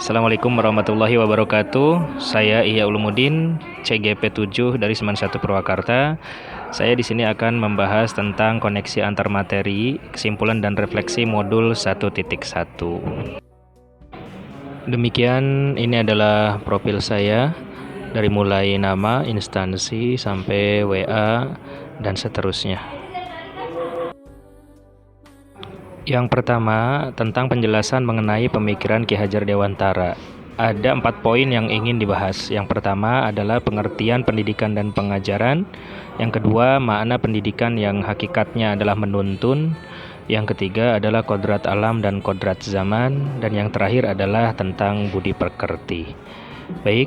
Assalamualaikum warahmatullahi wabarakatuh. Saya Ihya Ulumuddin, CGP 7 dari Semen 1 Purwakarta. Saya di sini akan membahas tentang koneksi antar materi, kesimpulan dan refleksi modul 1.1. Demikian, ini adalah profil saya dari mulai nama, instansi, sampai WA, dan seterusnya. Yang pertama, tentang penjelasan mengenai pemikiran Ki Hajar Dewantara. Ada 4 poin yang ingin dibahas. Yang pertama adalah pengertian pendidikan dan pengajaran. Yang kedua, makna pendidikan yang hakikatnya adalah menuntun. Yang ketiga adalah kodrat alam dan kodrat zaman. Dan yang terakhir adalah tentang budi pekerti. Baik,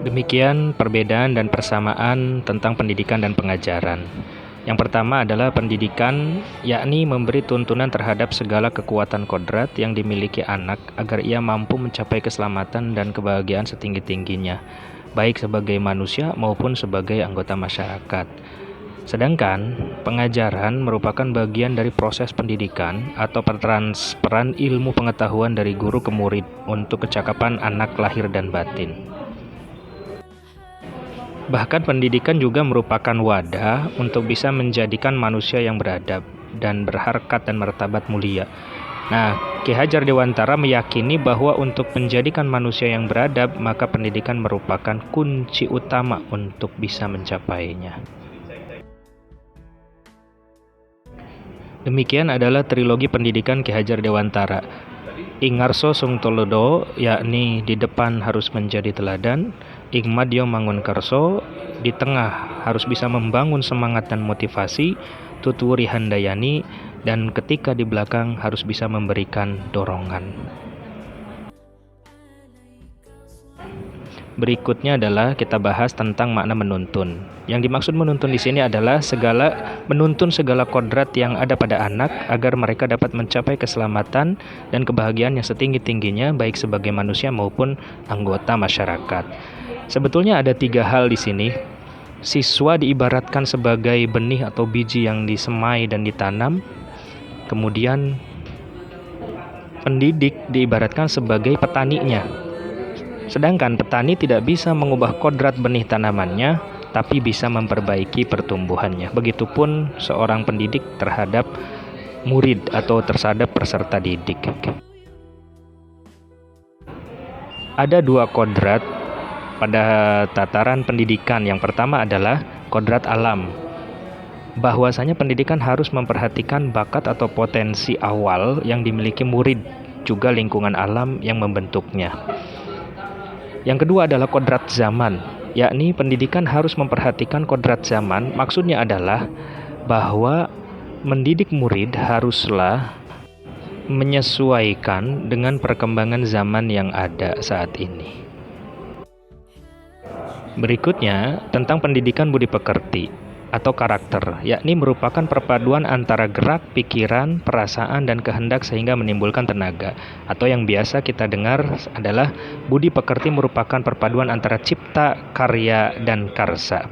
demikian perbedaan dan persamaan tentang pendidikan dan pengajaran. Yang pertama adalah pendidikan, yakni memberi tuntunan terhadap segala kekuatan kodrat yang dimiliki anak agar ia mampu mencapai keselamatan dan kebahagiaan setinggi-tingginya, baik sebagai manusia maupun sebagai anggota masyarakat. Sedangkan pengajaran merupakan bagian dari proses pendidikan atau transferan ilmu pengetahuan dari guru ke murid untuk kecakapan anak lahir dan batin. Bahkan pendidikan juga merupakan wadah untuk bisa menjadikan manusia yang beradab dan berharkat dan martabat mulia. Nah, Ki Hajar Dewantara meyakini bahwa untuk menjadikan manusia yang beradab, maka pendidikan merupakan kunci utama untuk bisa mencapainya. Demikian adalah trilogi pendidikan Ki Hajar Dewantara. Ing ngarso sung tulodo, yakni di depan harus menjadi teladan. Ing madya mangun karso, di tengah harus bisa membangun semangat dan motivasi. Tuturi handayani, dan ketika di belakang harus bisa memberikan dorongan. Berikutnya adalah kita bahas tentang makna menuntun. Yang dimaksud menuntun di sini adalah menuntun segala kodrat yang ada pada anak agar mereka dapat mencapai keselamatan dan kebahagiaan yang setinggi-tingginya baik sebagai manusia maupun anggota masyarakat. Sebetulnya ada 3 hal di sini. Siswa diibaratkan sebagai benih atau biji yang disemai dan ditanam. Kemudian pendidik diibaratkan sebagai petaninya. Sedangkan petani tidak bisa mengubah kodrat benih tanamannya, tapi bisa memperbaiki pertumbuhannya. Begitupun seorang pendidik terhadap murid atau terhadap peserta didik. Ada 2 kodrat pada tataran pendidikan. Yang pertama adalah kodrat alam. Bahwasanya pendidikan harus memperhatikan bakat atau potensi awal yang dimiliki murid, juga lingkungan alam yang membentuknya. Yang kedua adalah kodrat zaman, yakni pendidikan harus memperhatikan kodrat zaman. Maksudnya adalah bahwa mendidik murid haruslah menyesuaikan dengan perkembangan zaman yang ada saat ini. Berikutnya, tentang pendidikan budi pekerti atau karakter, yakni merupakan perpaduan antara gerak, pikiran, perasaan, dan kehendak sehingga menimbulkan tenaga. Atau yang biasa kita dengar adalah budi pekerti merupakan perpaduan antara cipta, karya, dan karsa.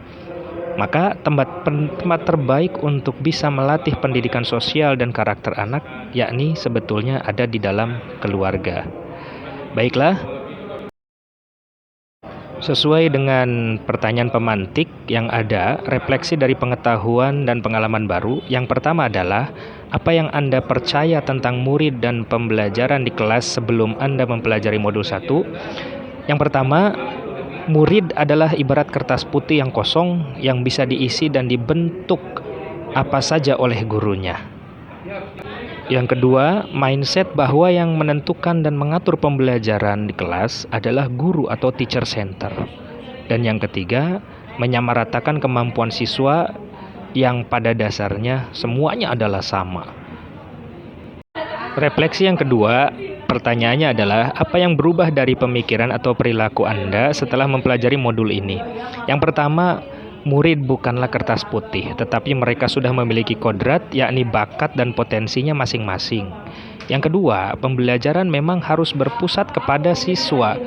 Maka tempat terbaik untuk bisa melatih pendidikan sosial dan karakter anak, yakni sebetulnya ada di dalam keluarga. Baiklah, sesuai dengan pertanyaan pemantik yang ada, refleksi dari pengetahuan dan pengalaman baru. Yang pertama adalah, apa yang Anda percaya tentang murid dan pembelajaran di kelas sebelum Anda mempelajari modul 1? Yang pertama, murid adalah ibarat kertas putih yang kosong yang bisa diisi dan dibentuk apa saja oleh gurunya. Yang kedua, mindset bahwa yang menentukan dan mengatur pembelajaran di kelas adalah guru atau teacher center. Dan yang ketiga, menyamaratakan kemampuan siswa yang pada dasarnya semuanya adalah sama. Refleksi yang kedua, pertanyaannya adalah apa yang berubah dari pemikiran atau perilaku Anda setelah mempelajari modul ini? Yang pertama, murid bukanlah kertas putih, tetapi mereka sudah memiliki kodrat, yakni bakat dan potensinya masing-masing. Yang kedua, pembelajaran memang harus berpusat kepada siswa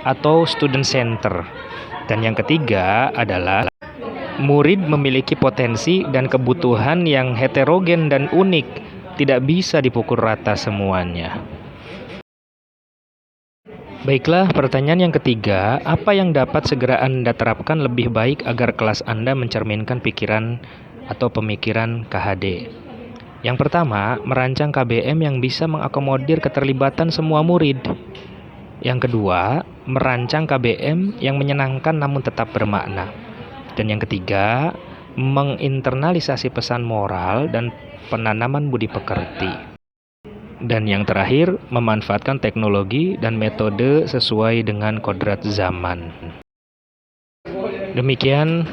atau student center. Dan yang ketiga adalah murid memiliki potensi dan kebutuhan yang heterogen dan unik, tidak bisa dipukul rata semuanya. Baiklah, pertanyaan yang ketiga, apa yang dapat segera Anda terapkan lebih baik agar kelas Anda mencerminkan pikiran atau pemikiran KHD? Yang pertama, merancang KBM yang bisa mengakomodir keterlibatan semua murid. Yang kedua, merancang KBM yang menyenangkan namun tetap bermakna. Dan yang ketiga, menginternalisasi pesan moral dan penanaman budi pekerti. Dan yang terakhir, memanfaatkan teknologi dan metode sesuai dengan kodrat zaman. Demikian,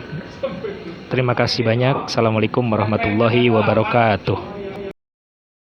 terima kasih banyak. Assalamualaikum warahmatullahi wabarakatuh.